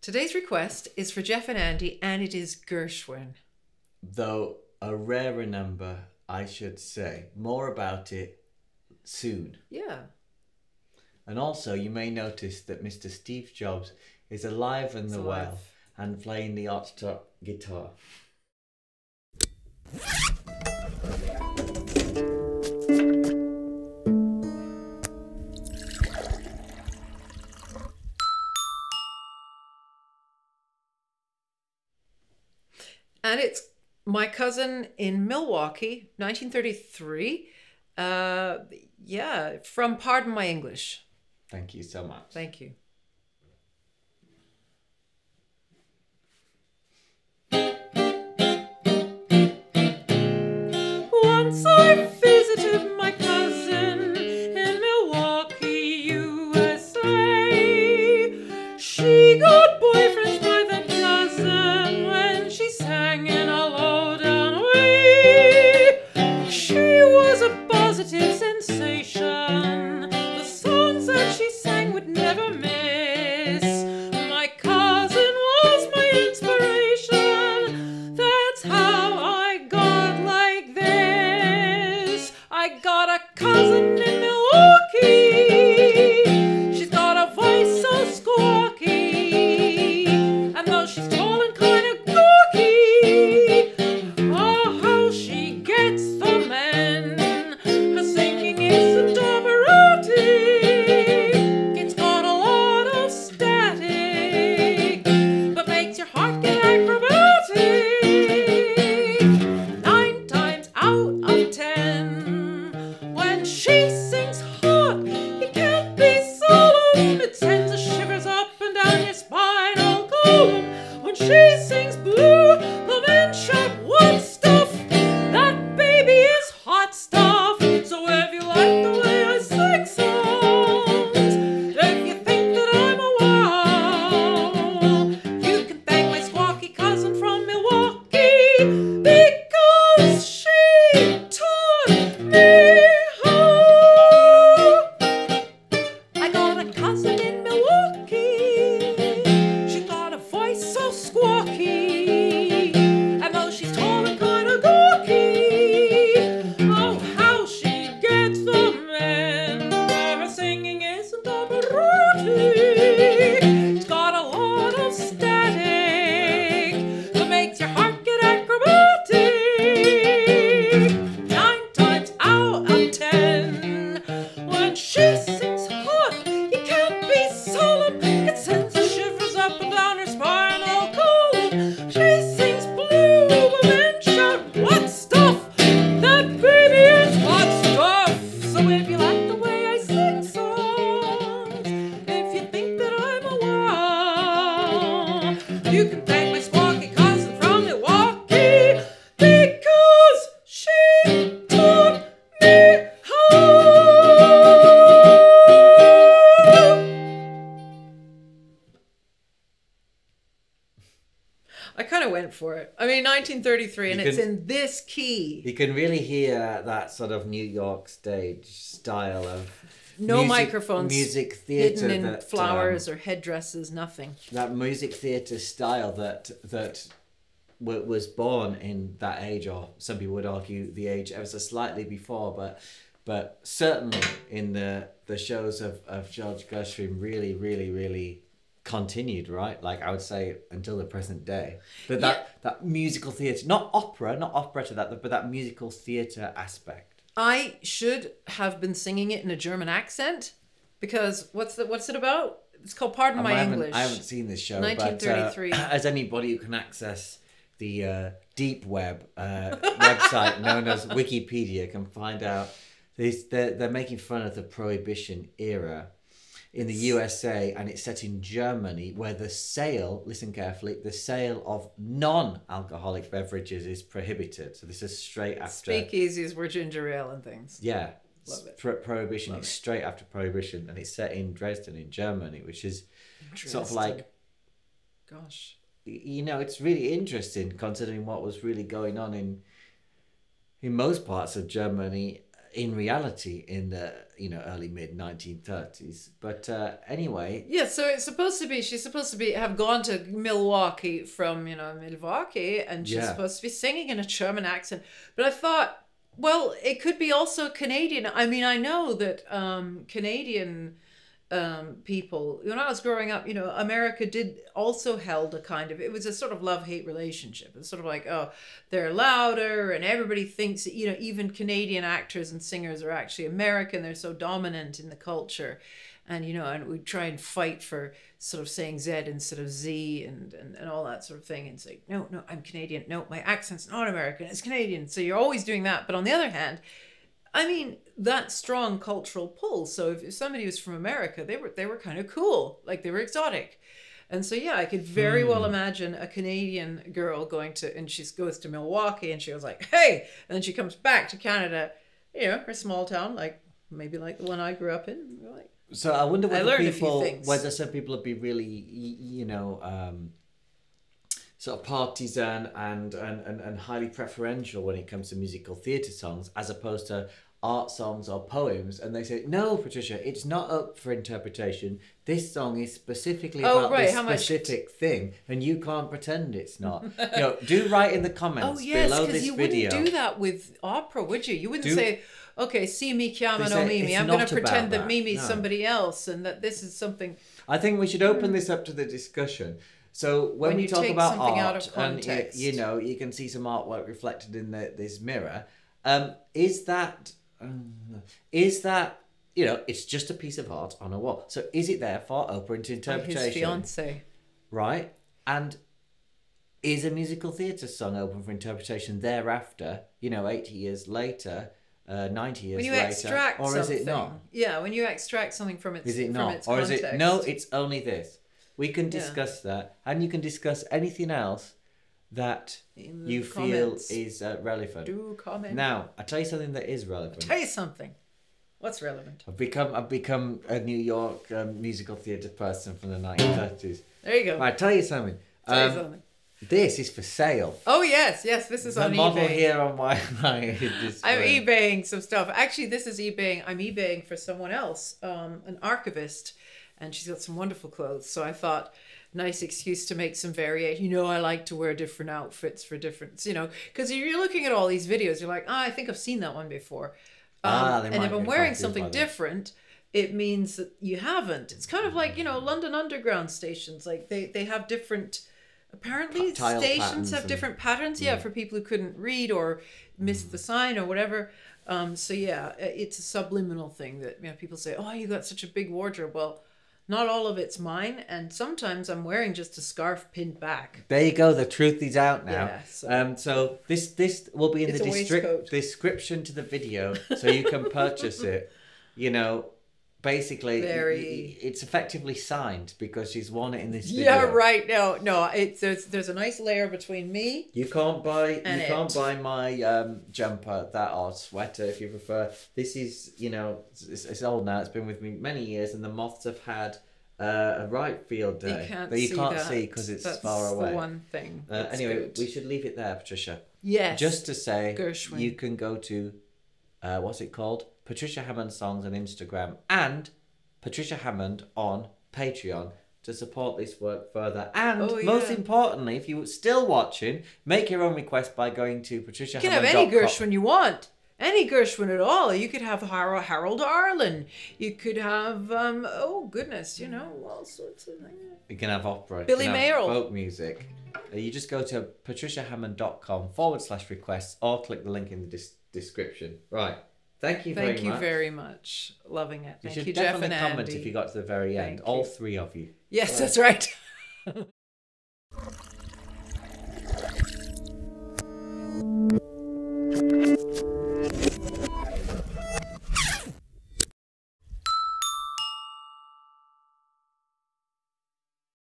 Today's request is for Jeff and Andy, and it is Gershwin. Though a rarer number, I should say. More about it soon. Yeah. And also, you may notice that Mr. Steve Jobs is alive and well and playing the hot top guitar. And it's My Cousin in Milwaukee, 1933. Yeah, from Pardon My English. Thank you so much. Thank you. Once I visited my cousin in Milwaukee, USA. She got boyfriends by the dozen when she sang in a low-down way. She was a positive sensation. The songs that she sang would never miss. My cousin was my inspiration. That's how I got like this. I got a cousin in Milwaukee. She's got a voice so squawky, and though she's tall and kind of gawky, oh, how she gets the men. Her singing isn't operatic. It's got a lot of static, but makes your heart get acrobatic. 9 times out of 10, when she sings hot, you can't be solemn. It sends the shivers up and down your spinal column. When she sings blue, the men shout, "What stuff? That baby is hot stuff." So if you like the way I sing songs, if you think that I'm a wow, you can thank my squawky cousin from Milwaukee, because she taught me how. I got a cousin in Milwaukee. She got a voice so squawky, and though she's tall and kind of gawky, oh, how she gets the men. Her singing isn't operatic. It's got a lot of static that makes your heart get acrobatic. 9 times out of 10, when she sings hot, you can't be solemn. It sends the shivers up and down her spinal column. She sings blue, the men shout, "What stuff? That baby is hot stuff." So if you like the way I sing songs, if you think that I'm a wow, you can thank my squawky cousin from Milwaukee, because she taught me how. I kind of went for it. I mean, 1933, and it's in this key. You can really hear that sort of New York stage style of No microphones music theatre, hidden in that flowers or headdresses, nothing. that music theatre style that was born in that age, or some people would argue the age ever so slightly before, but certainly in the shows of George Gershwin really continued, right? Like, I would say until the present day. But that musical theatre, not operetta, but that musical theatre aspect. I should have been singing it in a German accent, because what's it about? It's called Pardon My English. I haven't seen this show, 1933. but as anybody who can access the deep web website known as Wikipedia can find out, they're making fun of the Prohibition era in the USA, and it's set in Germany, where the sale, listen carefully, the sale of non-alcoholic beverages is prohibited. So this is straight after... Speakeasies were ginger ale and things. Yeah. Love it. Prohibition. Love it's it. straight after Prohibition, and it's set in Dresden in Germany, which is sort of like... Gosh. You know, it's really interesting considering what was really going on in most parts of Germany in reality in the early mid 1930s. But anyway, Yeah, so it's supposed to be she's supposed to be have gone to Milwaukee from Milwaukee, and she's Yeah. supposed to be singing in a German accent. But I thought, well, it could be also Canadian. I mean, I know that Canadian people, when I was growing up, America did also held a kind of, it was a sort of love-hate relationship. It's sort of like, oh, they're louder, and everybody thinks that, even Canadian actors and singers are actually American. They're so dominant in the culture. And, and we try and fight for sort of saying Z instead of Z and all that sort of thing. And say, no, I'm Canadian. No, my accent's not American. It's Canadian. So you're always doing that. But on the other hand, I mean, that strong cultural pull. So if somebody was from America, they were kind of cool, like they were exotic. And so, yeah, I could very well imagine a Canadian girl and she goes to Milwaukee, and she was like, hey, and then she comes back to Canada, her small town, like maybe like the one I grew up in. Like, so I wonder whether some people would be really, sort of partisan and highly preferential when it comes to musical theatre songs, as opposed to art songs or poems, and they say, no, Patricia, it's not up for interpretation. This song is specifically about this specific thing, and you can't pretend it's not. Do write in the comments below this video. You wouldn't do that with opera, would you? You wouldn't say, okay, see me chiama no Mimi, I'm going to pretend that Mimi's somebody else, and that this is something. I think we should open this up to the discussion. So when we talk about art, and you can see some artwork reflected in this mirror, is that it's just a piece of art on a wall. So is it there for open to interpretation? His fiance, right? And is a musical theatre song open for interpretation thereafter? 80 years later, 90 years later, extract or is it not? Yeah, when you extract something from its, is it not, its or context. is it no? It's only this. We can discuss that, and you can discuss anything else that you feel is relevant. Do comment. Now, I tell you something that is relevant. I'll tell you something. What's relevant? I've become a New York musical theatre person from the 1930s. There you go. I tell you something. This is for sale. Oh yes, this is on eBay. The model here on my I'm eBaying some stuff. Actually, this is eBaying. I'm eBaying for someone else, an archivist, and she's got some wonderful clothes. So I thought, nice excuse to make some variation. I like to wear different outfits for different, because you're looking at all these videos, you're like, I think I've seen that one before. And if I'm wearing something different, it means that you haven't. It's kind of like, London Underground stations. Like they have different, apparently stations have different patterns. Yeah, for people who couldn't read or missed the sign or whatever. So yeah, it's a subliminal thing that people say, oh, you got such a big wardrobe. Well, not all of it's mine, and sometimes I'm wearing just a scarf pinned back. There you go. The truth is out now. Yeah, so this will be in the description to the video, so you can purchase it. Basically, it's effectively signed because she's worn it in this video. Yeah, right. No. There's a nice layer between me. You can't buy my jumper or sweater if you prefer. This is it's old now. It's been with me many years, and the moths have had a right field day that you can't see because it's far away. That's the one thing. Anyway, good. We should leave it there, Patricia. Yes. Just to say, Gershwin. You can go to what's it called? Patricia Hammond Songs on Instagram and Patricia Hammond on Patreon to support this work further. And most importantly, if you're still watching, make your own request by going to patriciahammondsongs. You can have any Gershwin you want. Any Gershwin at all. You could have Harold Arlen. You could have, all sorts of things. You can have opera. Billy Mayerl. Folk music. You just go to patriciahammond.com/requests or click the link in the description. Right. Thank you very much. Loving it. You should definitely comment if you got to the very end. All three of you. Yes, that's right.